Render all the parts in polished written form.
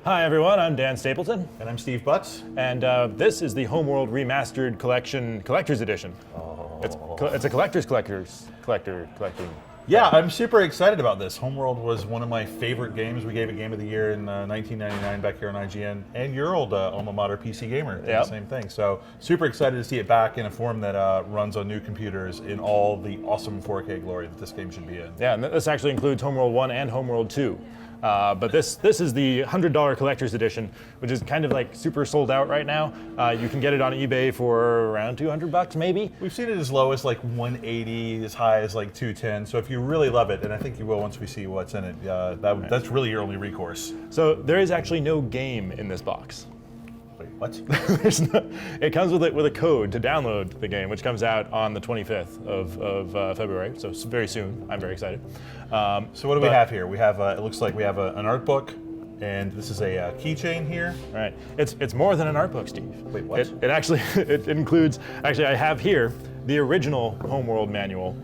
Hi everyone, I'm Dan Stapleton, And I'm Steve Butts. and this is the Homeworld Remastered Collection Collector's Edition. Oh. It's a collector collecting. Yeah, I'm super excited about this. Homeworld was one of my favorite games. We gave it Game of the Year in 1999 back here on IGN. And your old alma mater, PC Gamer, did the same thing. So super excited to see it back in a form that runs on new computers in all the awesome 4K glory that this game should be in. Yeah, and this actually includes Homeworld 1 and Homeworld 2. But this is the $100 collector's edition, which is kind of like super sold out right now. You can get it on eBay for around $200 maybe. We've seen it as low as like 180, as high as like 210. So if you really love it, and I think you will once we see what's in it, that's really your only recourse. So there is actually no game in this box. Wait, what? It comes with a code to download the game, which comes out on the 25th of February, so it's very soon. I'm very excited. So what do we have here? We have, it looks like we have an art book, and this is a keychain here. Right. It's more than an art book, Steve. Wait, what? It actually it includes. Actually, I have here the original Homeworld Manual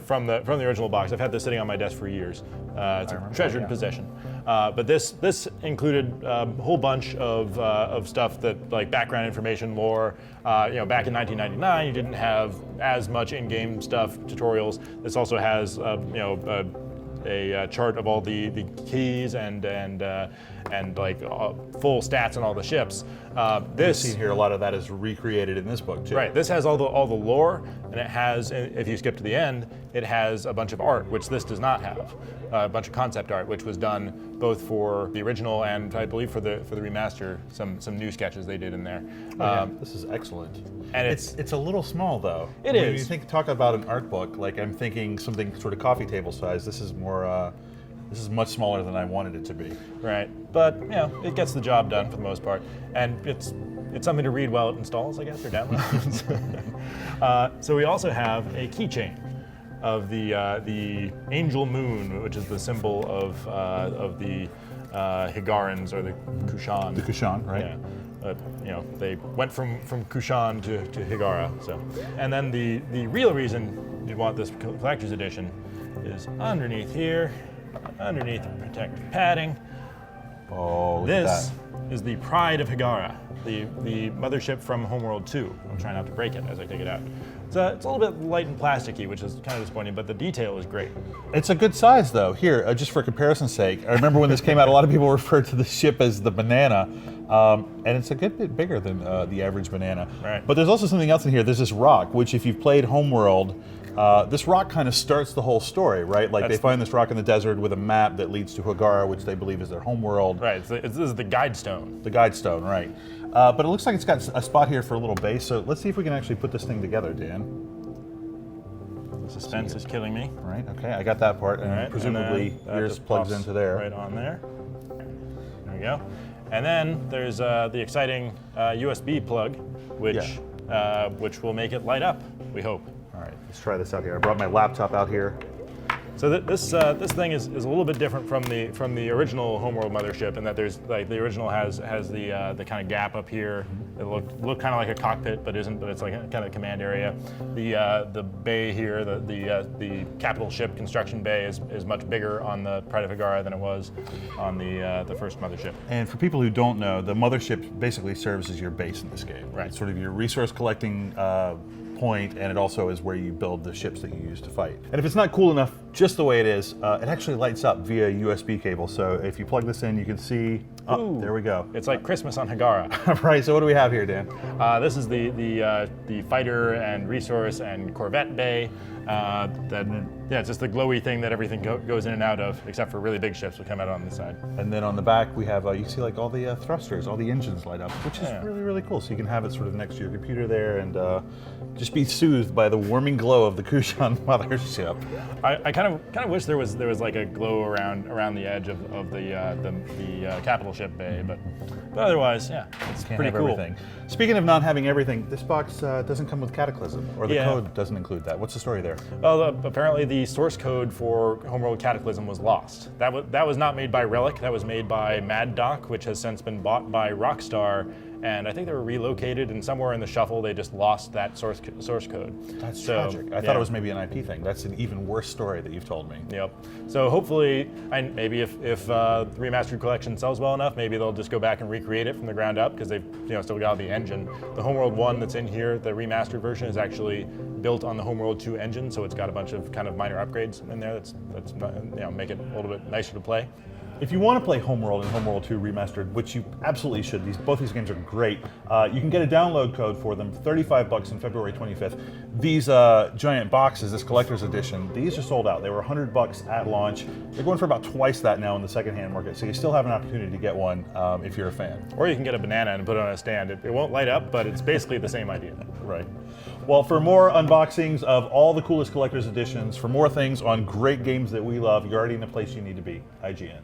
from the original box. I've had this sitting on my desk for years. It's a treasured possession. But this included a whole bunch of stuff that, like background information, lore. Back in 1999, you didn't have as much in-game stuff, tutorials. This also has a chart of all the keys and like full stats on all the ships. This you see here, a lot of that is recreated in this book too. Right. This has all the lore, and it has, if you skip to the end, it has a bunch of art, which this does not have. A bunch of concept art, which was done both for the original and I believe for the remaster. Some new sketches they did in there. This is excellent. And it's a little small though. It when is. you talk about an art book, like I'm thinking something sort of coffee table size. This is more. This is much smaller than I wanted it to be. Right, but it gets the job done for the most part, and it's something to read while it installs, I guess, or downloads. So we also have a keychain of the angel moon, which is the symbol of the Hiigarans, or the Kushan. The Kushan, right? Yeah. They went from Kushan to Hiigara. So, and then the real reason you'd want this collector's edition is underneath here, underneath the protective padding. Oh, look This at that. is the Pride of Hiigara, the mothership from Homeworld 2. I'm trying not to break it as I take it out. It's a little bit light and plasticky, which is kind of disappointing, but the detail is great. It's a good size though. Here, just for comparison's sake, I remember when this came out, a lot of people referred to the ship as the banana, and it's a good bit bigger than the average banana. Right. But there's also something else in here. There's this rock, which if you've played Homeworld, this rock kind of starts the whole story, right? Like they find this rock in the desert with a map that leads to Hiigara, which they believe is their homeworld. Right, this is the guide stone. The guide stone, right. But it looks like it's got a spot here for a little base, so let's see if we can actually put this thing together, Dan. The suspense is killing me. Right, okay, I got that part, and Right, presumably and then that yours just plugs pops into there. Right on there. There we go. And then there's the exciting USB plug, which will make it light up, we hope. All right, let's try this out here. I brought my laptop out here. So this thing is a little bit different from the original Homeworld Mothership, in that there's like the original has the kind of gap up here. It looked kind of like a cockpit, but isn't. But it's like a kind of command area. The bay here, the capital ship construction bay is much bigger on the Pride of Hiigara than it was on the first Mothership. And for people who don't know, the mothership basically serves as your base in this game. Right. It's sort of your resource collecting point, and it also is where you build the ships that you use to fight. And if it's not cool enough, just the way it is, it actually lights up via USB cable. So if you plug this in, you can see. Oh, there we go. It's like Christmas on Hiigara. Right. So what do we have here, Dan? This is the fighter and resource and corvette bay. It's just the glowy thing that everything goes in and out of, except for really big ships will come out on this side. And then on the back we have, you see like all the thrusters, all the engines light up, which is really, really cool. So you can have it sort of next to your computer there and just be soothed by the warming glow of the Kushan mothership. I kind of wish there was like a glow around the edge of the capital ship bay, but otherwise, yeah, it's pretty cool. Everything. Speaking of not having everything, this box doesn't come with Cataclysm, or the code doesn't include that. What's the story there? Well, apparently the source code for Homeworld Cataclysm was lost. That was not made by Relic. That was made by Mad Doc, which has since been bought by Rockstar and I think they were relocated, and somewhere in the shuffle they just lost that source code. That's tragic. I thought it was maybe an IP thing. That's an even worse story that you've told me. Yep. So hopefully, maybe if the remastered collection sells well enough, maybe they'll just go back and recreate it from the ground up, because they've still got the engine. The Homeworld 1 that's in here, the remastered version, is actually built on the Homeworld 2 engine, so it's got a bunch of kind of minor upgrades in there that's make it a little bit nicer to play. If you want to play Homeworld and Homeworld 2 Remastered, which you absolutely should, both these games are great, you can get a download code for them, $35 on February 25th. These giant boxes, this collector's edition, these are sold out. They were $100 at launch. They're going for about twice that now in the secondhand market, so you still have an opportunity to get one if you're a fan. Or you can get a banana and put it on a stand. It won't light up, but it's basically the same idea. Right. Well, for more unboxings of all the coolest collector's editions, for more things on great games that we love, you're already in the place you need to be, IGN.